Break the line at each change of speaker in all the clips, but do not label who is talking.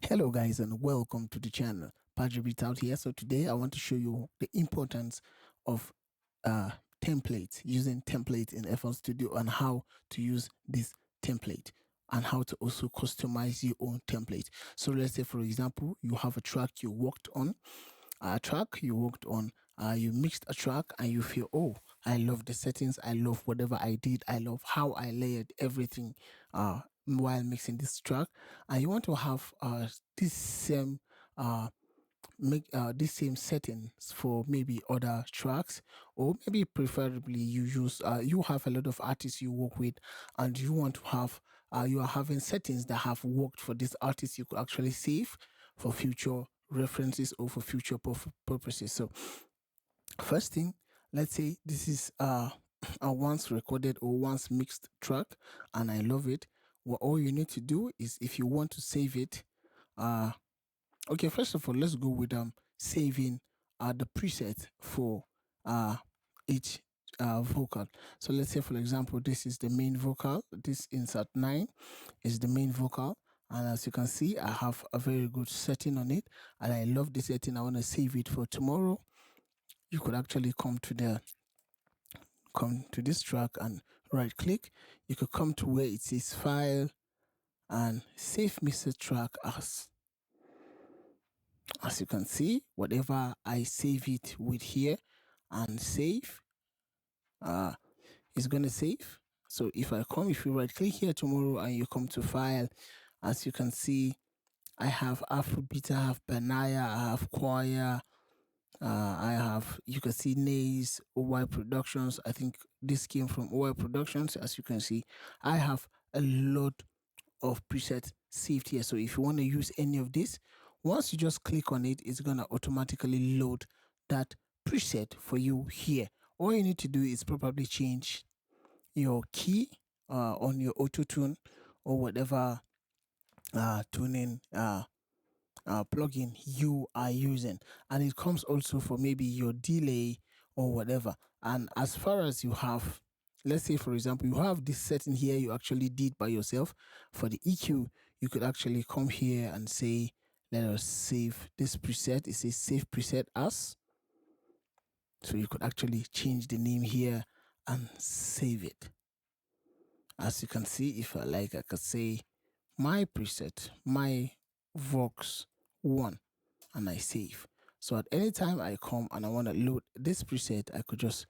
Hello guys and welcome to the channel. Padre Beat out here. So today I want to show you the importance of templates, using templates in FL Studio and how to use this template and how to also customize your own template. So let's say for example, you have a track you worked on, you mixed a track and you feel, oh, I love the settings, I love whatever I did, I love how I layered everything while mixing this track, and you want to have this same these same settings for maybe other tracks, or maybe preferably you have a lot of artists you work with and you want to have you are having settings that have worked for this artist you could actually save for future references or for future purposes. So first thing, let's say this is a once recorded or once mixed track and I love it. What all you need to do is, if you want to save it, okay, first of all, let's go with saving the preset for each vocal. So let's say for example, this is the main vocal. This insert 9 is the main vocal, and as you can see, I have a very good setting on it and I love this setting. I want to save it for tomorrow. You could actually come to this track and right click. You could come to where it says file and save mixed track as. As you can see, whatever I save it with here and save, it's going to save. So if you right click here tomorrow and you come to file, as you can see, I have Afrobeat, I have Banaya, I have Choir, you can see Nays, OY Productions. I think this came from OY Productions. As you can see, I have a lot of presets saved here. So if you want to use any of this, once you just click on it, it's going to automatically load that preset for you here. All you need to do is probably change your key on your auto tune or whatever tuning plugin you are using, and it comes also for maybe your delay or whatever. And as far as you have, let's say for example, you have this setting here you actually did by yourself. For the EQ, you could actually come here and say, let us save this preset. It says save preset as, so you could actually change the name here and save it. As you can see, if I like, I could say my preset, my Vox 1, and I save. So at any time I come and I want to load this preset, I could just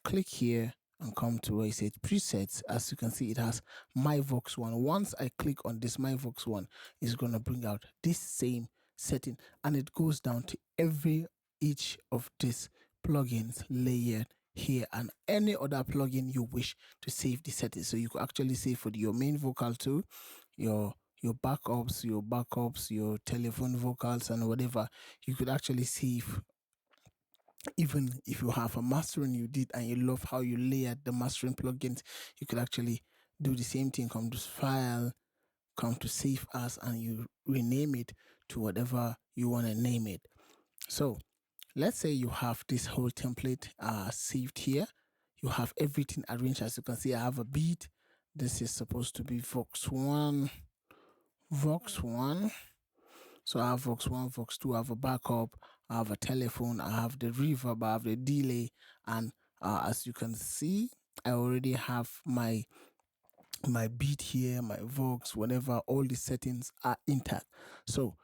click here and come to where it says presets. As you can see, it has my Vox 1. Once I click on this my Vox 1, it's going to bring out this same setting, and it goes down to each of these plugins layered here and any other plugin you wish to save the settings. So you could actually save for your main vocal too, your backups, your telephone vocals and whatever. You could actually save. Even if you have a mastering you did and you love how you layered the mastering plugins, you could actually do the same thing. Come to file, come to save as, and you rename it to whatever you want to name it. So let's say you have this whole template saved here. You have everything arranged. As you can see, I have a beat. This is supposed to be Vox 1. So I have Vox 1, Vox 2, I have a backup, I have a telephone, I have the reverb, I have the delay, and as you can see, I already have my beat here, my Vox, whatever, all the settings are intact. So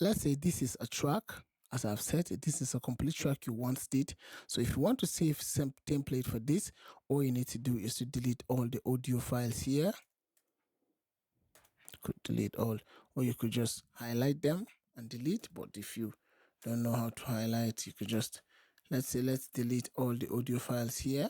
let's say this is a track. As I've said, this is a complete track you once did. So if you want to save some template for this, all you need to do is to delete all the audio files here. You could delete all, or you could just highlight them and delete. But if you don't know how to highlight, you could just, let's delete all the audio files here,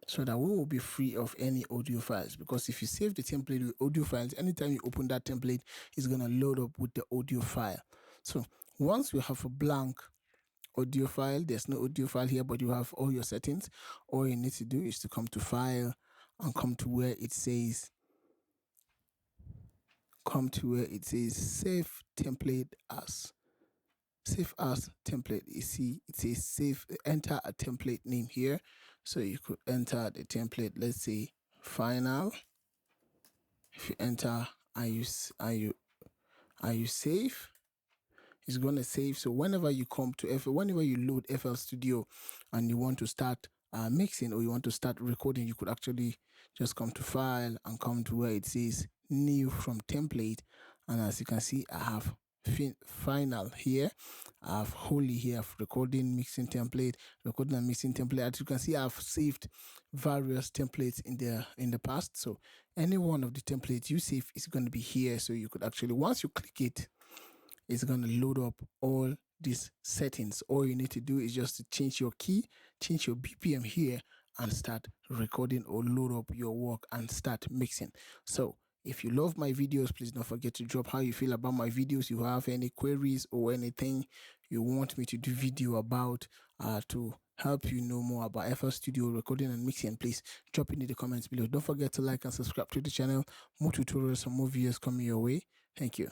so that we will be free of any audio files. Because if you save the template with audio files, anytime you open that template, it's going to load up with the audio file. So once you have a blank audio file, there's no audio file here, but you have all your settings, all you need to do is to come to file and come to where it says save template as. Save as template. You see it says save, enter a template name here. So you could enter the template, let's say final. If you enter and you and you save, it's going to save. So whenever you come to whenever you load FL Studio and you want to start mixing, or you want to start recording, you could actually just come to file and come to where it says new from template. And as you can see, I have final here, I have Holy here, recording, mixing template, recording and mixing template. As you can see, I've saved various templates in the past. So any one of the templates you save is going to be here. So you could actually, once you click it, it's going to load up all these settings. All you need to do is just to change your key, change your BPM here, and start recording or load up your work and start mixing. So if you love my videos, please don't forget to drop how you feel about my videos. If you have any queries or anything you want me to do video about to help you know more about FL Studio recording and mixing, please drop it in the comments below. Don't forget to like and subscribe to the channel. More tutorials and more videos coming your way. Thank you.